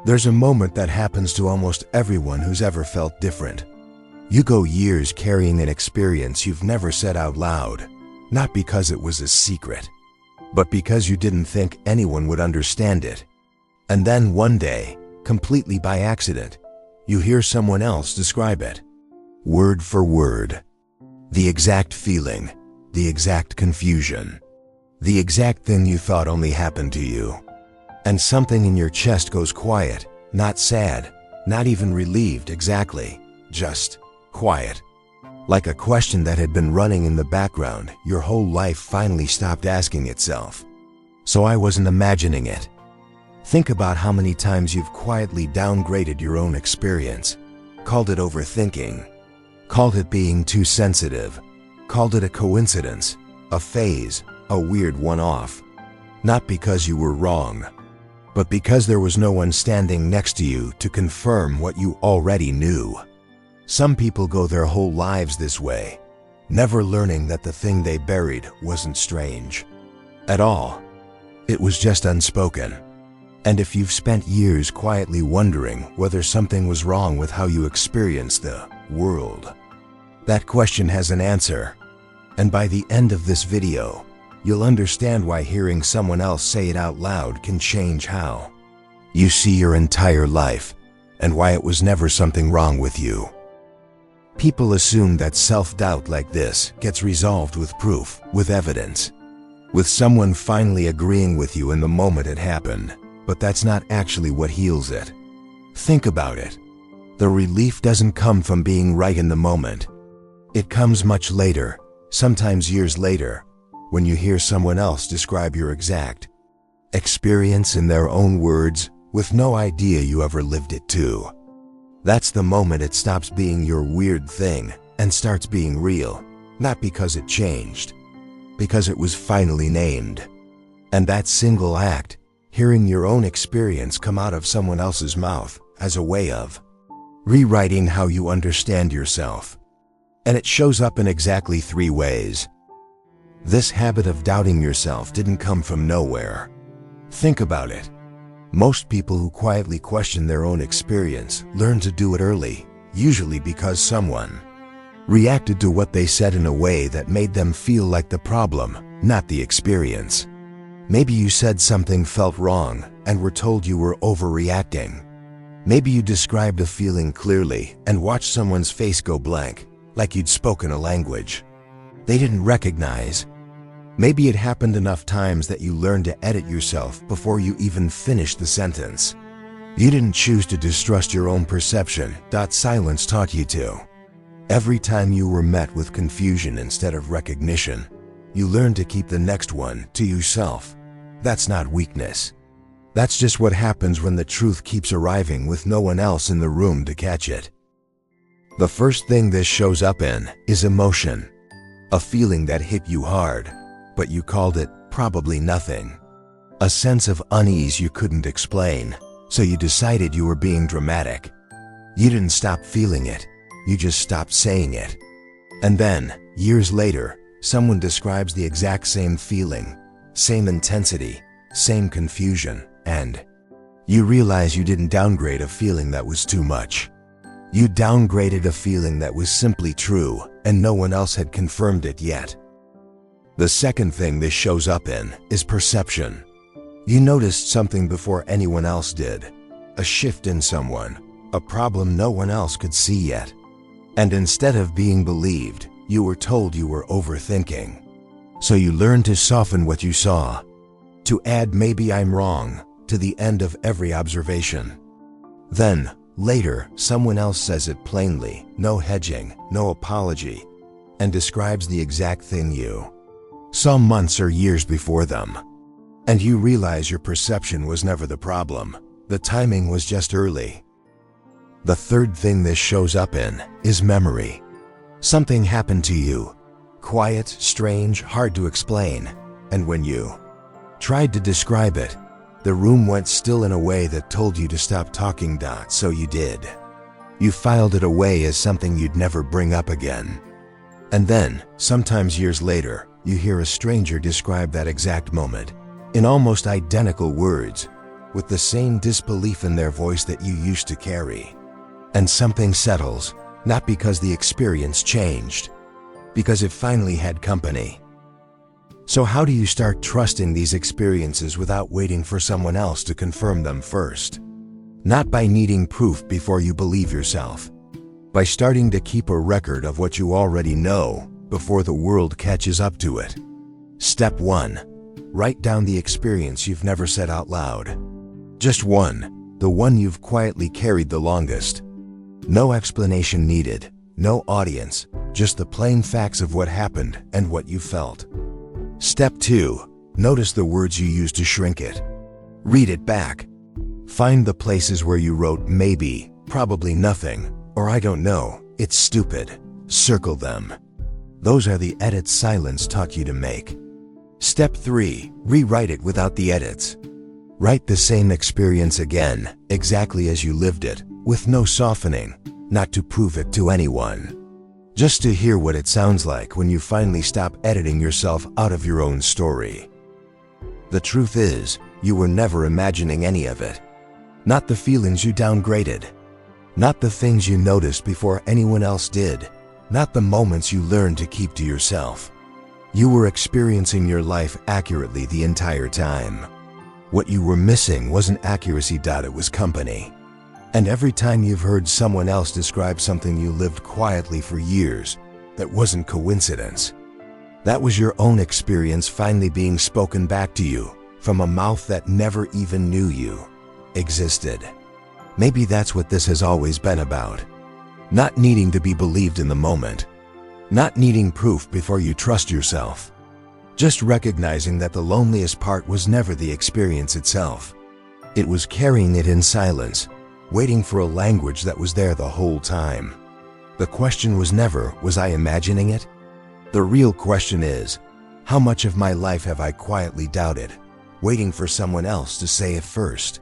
There's a moment that happens to almost everyone who's ever felt different. You go years carrying an experience you've never said out loud, not because it was a secret, but because you didn't think anyone would understand it. And then one day, completely by accident, you hear someone else describe it, word for word. The exact feeling, the exact confusion, the exact thing you thought only happened to you. And something in your chest goes quiet, not sad, not even relieved exactly, just quiet. Like a question that had been running in the background your whole life finally stopped asking itself. So I wasn't imagining it. Think about how many times you've quietly downgraded your own experience, called it overthinking, called it being too sensitive, called it a coincidence, a phase, a weird one-off. Not because you were wrong, but because there was no one standing next to you to confirm what you already knew. Some people go their whole lives this way, never learning that the thing they buried wasn't strange at all. It was just unspoken. And if you've spent years quietly wondering whether something was wrong with how you experienced the world, that question has an answer. And by the end of this video, you'll understand why hearing someone else say it out loud can change how you see your entire life, and why it was never something wrong with you. People assume that self-doubt like this gets resolved with proof, with evidence, with someone finally agreeing with you in the moment it happened, but that's not actually what heals it. Think about it. The relief doesn't come from being right in the moment. It comes much later, sometimes years later, when you hear someone else describe your exact experience in their own words with no idea you ever lived it too. That's the moment it stops being your weird thing and starts being real, not because it changed, because it was finally named. And that single act, hearing your own experience come out of someone else's mouth, has a way of rewriting how you understand yourself. And it shows up in exactly 3 ways. This habit of doubting yourself didn't come from nowhere. Think about it. Most people who quietly question their own experience learn to do it early, usually because someone reacted to what they said in a way that made them feel like the problem, not the experience. Maybe you said something felt wrong and were told you were overreacting. Maybe you described a feeling clearly and watched someone's face go blank, like you'd spoken a language they didn't recognize. Maybe it happened enough times that you learned to edit yourself before you even finished the sentence. You didn't choose to distrust your own perception. Silence taught you to. Every time you were met with confusion instead of recognition, you learned to keep the next one to yourself. That's not weakness. That's just what happens when the truth keeps arriving with no one else in the room to catch it. The first thing this shows up in is emotion. A feeling that hit you hard, but you called it probably nothing. A sense of unease you couldn't explain, so you decided you were being dramatic. You didn't stop feeling it, you just stopped saying it. And then, years later, someone describes the exact same feeling, same intensity, same confusion, and you realize you didn't downgrade a feeling that was too much. You downgraded a feeling that was simply true, and no one else had confirmed it yet. The second thing this shows up in is perception. You noticed something before anyone else did, a shift in someone, a problem no one else could see yet. And instead of being believed, you were told you were overthinking. So you learned to soften what you saw, to add "maybe I'm wrong" to the end of every observation. Then, later, someone else says it plainly, no hedging, no apology, and describes the exact thing you saw months or years before them. And you realize your perception was never the problem. The timing was just early. The third thing this shows up in is memory. Something happened to you, quiet, strange, hard to explain, and when you tried to describe it, the room went still in a way that told you to stop talking. So you did. You filed it away as something you'd never bring up again. And then, sometimes years later, you hear a stranger describe that exact moment, in almost identical words, with the same disbelief in their voice that you used to carry. And something settles, not because the experience changed, because it finally had company. So how do you start trusting these experiences without waiting for someone else to confirm them first? Not by needing proof before you believe yourself. By starting to keep a record of what you already know before the world catches up to it. Step 1. Write down the experience you've never said out loud. Just one, the one you've quietly carried the longest. No explanation needed, no audience, just the plain facts of what happened and what you felt. Step 2. Notice the words you used to shrink it. Read it back. Find the places where you wrote maybe, probably nothing, or I don't know, it's stupid. Circle them. Those are the edits silence taught you to make. Step 3. Rewrite it without the edits. Write the same experience again, exactly as you lived it, with no softening, not to prove it to anyone. Just to hear what it sounds like when you finally stop editing yourself out of your own story. The truth is, you were never imagining any of it. Not the feelings you downgraded. Not the things you noticed before anyone else did. Not the moments you learned to keep to yourself. You were experiencing your life accurately the entire time. What you were missing wasn't accuracy, it was company. And every time you've heard someone else describe something you lived quietly for years, that wasn't coincidence. That was your own experience finally being spoken back to you from a mouth that never even knew you existed. Maybe that's what this has always been about. Not needing to be believed in the moment. Not needing proof before you trust yourself. Just recognizing that the loneliest part was never the experience itself. It was carrying it in silence, waiting for a language that was there the whole time. The question was never, was I imagining it? The real question is, how much of my life have I quietly doubted, waiting for someone else to say it first?